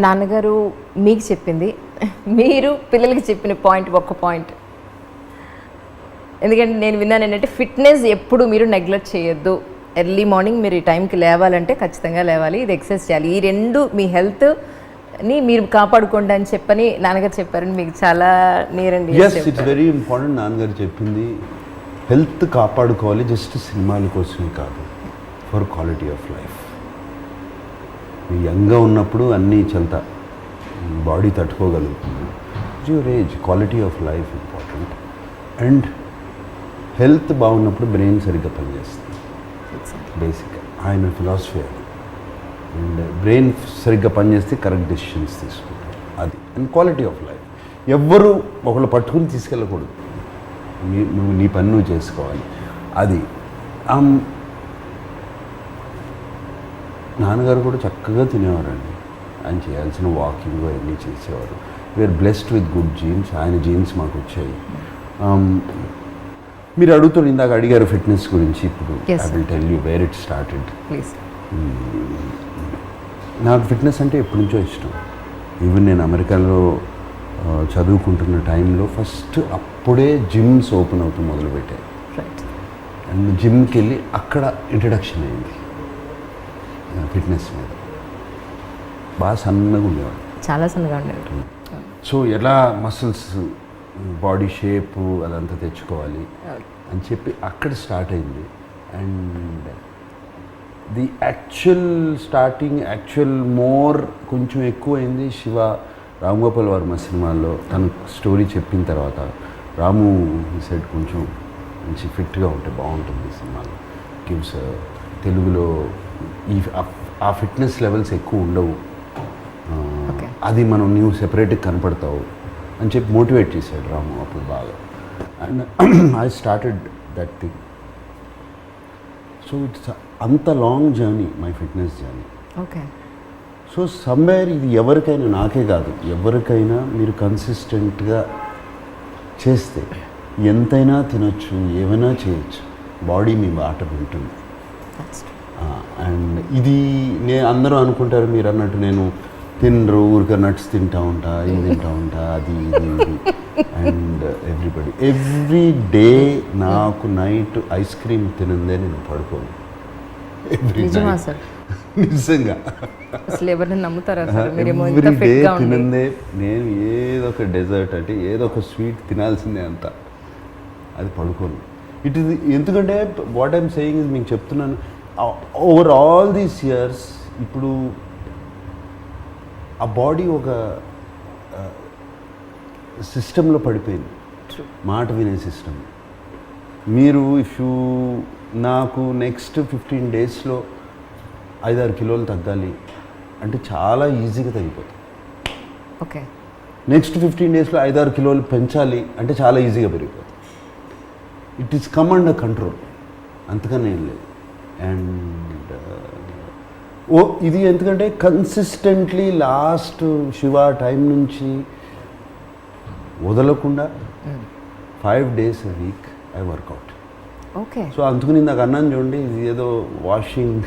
నాన్నగారు మీకు చెప్పింది, మీరు పిల్లలకి చెప్పిన పాయింట్ ఒక్క పాయింట్. ఎందుకంటే నేను విన్నాను ఏంటంటే ఫిట్నెస్ ఎప్పుడు మీరు నెగ్లెక్ట్ చేయొద్దు. ఎర్లీ మార్నింగ్ మీరు ఈ టైంకి లేవాలంటే ఖచ్చితంగా లేవాలి, ఇది ఎక్సర్సైజ్ చేయాలి. ఈ రెండు మీ హెల్త్ని మీరు కాపాడుకోండి అని చెప్పని నాన్నగారు చెప్పారని మీకు చాలా నీరండి. It's very important. నాన్నగారు చెప్పింది హెల్త్ కాపాడుకోవాలి, జస్ట్ సినిమాల కోసమే కాదు, ఫర్ క్వాలిటీ ఆఫ్ లైఫ్. యంగ్గా ఉన్నప్పుడు అన్నీ చెల్తా, బాడీ తట్టుకోగలుగుతుంది. Your age, quality of life important. And health బాగున్నప్పుడు బ్రెయిన్ సరిగ్గా పనిచేస్తుంది. బేసిక్గా ఆయన ఫిలాసఫీ అది. అండ్ బ్రెయిన్ సరిగ్గా పనిచేస్తే కరెక్ట్ డెసిషన్స్ తీసుకుంటారు, అది. And quality of life. ఎవ్వరూ ఒకళ్ళు పట్టుకుని తీసుకెళ్ళకూడదు, నువ్వు నీ పని నువ్వు చేసుకోవాలి, అది. నాన్నగారు కూడా చక్కగా తినేవారండి. ఆయన చేయాల్సిన వాకింగ్ అవన్నీ చేసేవారు. We are blessed with good genes. ఆయన జీన్స్ మాకు వచ్చాయి. మీరు అడుగుతారు, ఇందాక అడిగారు ఫిట్నెస్ గురించి. ఇప్పుడు I will tell you where it started. నాకు ఫిట్నెస్ అంటే ఎప్పటి నుంచో ఇష్టం. ఈవెన్ నేను అమెరికాలో చదువుకుంటున్న టైంలో ఫస్ట్ అప్పుడే జిమ్స్ ఓపెన్ అవుతూ మొదలుపెట్టాయి. అండ్ జిమ్కి వెళ్ళి అక్కడ ఇంట్రడక్షన్ అయింది ఫిట్నెస్ మీద. బాగా సన్నగా ఉండేవాడు, చాలా సన్నగా ఉండేవాడు. సో ఎలా మసిల్స్, బాడీ షేపు అదంతా తెచ్చుకోవాలి అని చెప్పి అక్కడ స్టార్ట్ అయింది. అండ్ ది యాక్చువల్ మోర్ కొంచెం ఎక్కువైంది శివ రామ్ వర్మ సినిమాల్లో. తను స్టోరీ చెప్పిన తర్వాత రాము సెట్ కొంచెం మంచి ఫిట్గా ఉంటే బాగుంటుంది సినిమాలో, గివ్స్ తెలుగులో ఆ ఫిట్నెస్ లెవెల్స్ ఎక్కువ ఉండవు, అది మనం నీవు సెపరేట్గా కనపడతావు అని చెప్పి మోటివేట్ చేశాడు రాము అప్పుడు బాగా. And I started that thing. So it's అంత long journey, my fitness journey. Okay. So somewhere ఇది ఎవరికైనా, నాకే కాదు ఎవరికైనా, మీరు కన్సిస్టెంట్గా చేస్తే ఎంతైనా తినొచ్చు, ఏమైనా చేయొచ్చు, బాడీ మీ బాట వింటుంది. అండ్ ఇది అందరూ అనుకుంటారు మీరు అన్నట్టు నేను తినరు, ఊరికే నట్స్ తింటా ఉంటా, ఇది తింటా ఉంటా, అది ఇది ఇది. అండ్ ఎవ్రీ డే నాకు నైట్ ఐస్ క్రీమ్ తినందే నేను పడుకోను. నిజంగా అసలు ఎవరిని నమ్ముతారా? ఎవ్రీ డే తినందే. నేను ఏదో ఒక డెజర్ట్ అంటే ఏదో ఒక స్వీట్ తినాల్సిందే అంత, అది పడుకోను. ఇట్ ఈస్ ఎందుకంటే వాట్ ఐఎమ్ సేయింగ్ ఇస్, మీకు చెప్తున్నాను, ఓవర్ ఆల్ దీస్ ఇయర్స్ ఇప్పుడు ఆ బాడీ ఒక సిస్టంలో పడిపోయింది, మాట వినే సిస్టమ్. మీరు నాకు నెక్స్ట్ 15 డేస్లో 5-6 కిలోలు తగ్గాలి అంటే చాలా ఈజీగా తగ్గిపోతుంది. ఓకే. నెక్స్ట్ 15 డేస్లో 5-6 కిలోలు పెంచాలి అంటే చాలా ఈజీగా పెరిగిపోతుంది. It is come under control, అంతకన్నా ఏం లేదు. అండ్ ఇది ఎందుకంటే కన్సిస్టెంట్లీ లాస్ట్ శివ టైం నుంచి వదలకుండా 5 days a week I workout. Okay. So అందుకని నాకు అన్నాను చూడండి, ఇది ఏదో వాషింగ్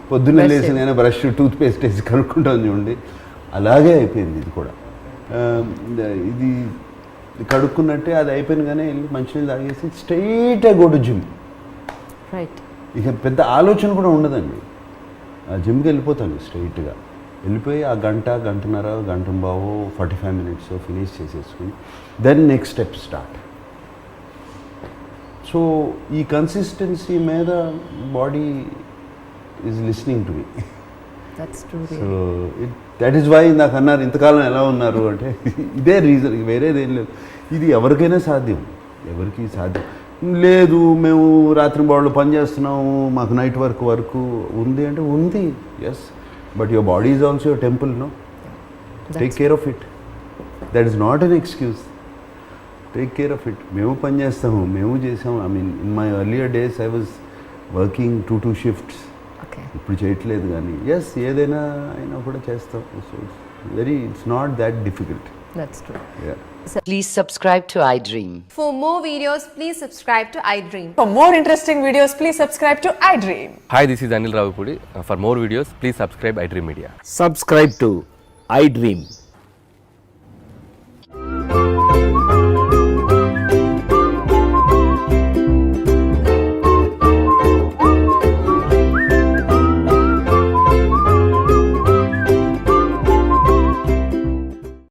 పొద్దున్నే లేచి నేను బ్రష్ టూత్ పేస్ట్ వేసి కడుక్కుంటాను చూడండి, అలాగే అయిపోయింది ఇది కూడా. ఇది కడుక్కున్నట్టే అది అయిపోయింది, కానీ వెళ్ళి మంచినీళ్ళు తాగేసి స్ట్రైట్గా గో టు జిమ్. రైట్. ఇక పెద్ద ఆలోచన కూడా ఉండదండి, ఆ జిమ్కి వెళ్ళిపోతాను స్ట్రైట్గా. వెళ్ళిపోయి ఆ గంటన్నర, గంటంబావో 45 minutes ఫినిష్ చేసేసుకుని then next step start. So ఈ కన్సిస్టెన్సీ మీద body is listening to me. So that is why నాకు అన్నారు ఇంతకాలం ఎలా ఉన్నారు అంటే ఇదే రీజన్, వేరేదేం లేదు. ఇది ఎవరికైనా సాధ్యం, ఎవరికి సాధ్యం లేదు. మేము రాత్రి బాడీలో పని చేస్తున్నాము, మాకు నైట్ వరకు ఉంది అంటే ఉంది, yes. But your body is also your temple, no? Take care of it. That is not an excuse. Take care of it. మేము పని చేస్తాము, మేము చేసాము. I mean in my earlier days I was working 2 shifts. ఇప్పుడు చేయట్లేదు, కానీ yes ఏదైనా అయినా కూడా చేస్తాం. So it's not that difficult. That's true. Yeah. Please subscribe to iDream. For more videos, please subscribe to iDream. For more interesting videos, please subscribe to iDream. Hi, this is Anil Ravipudi. For more videos, please subscribe iDream Media. Subscribe to I Dream.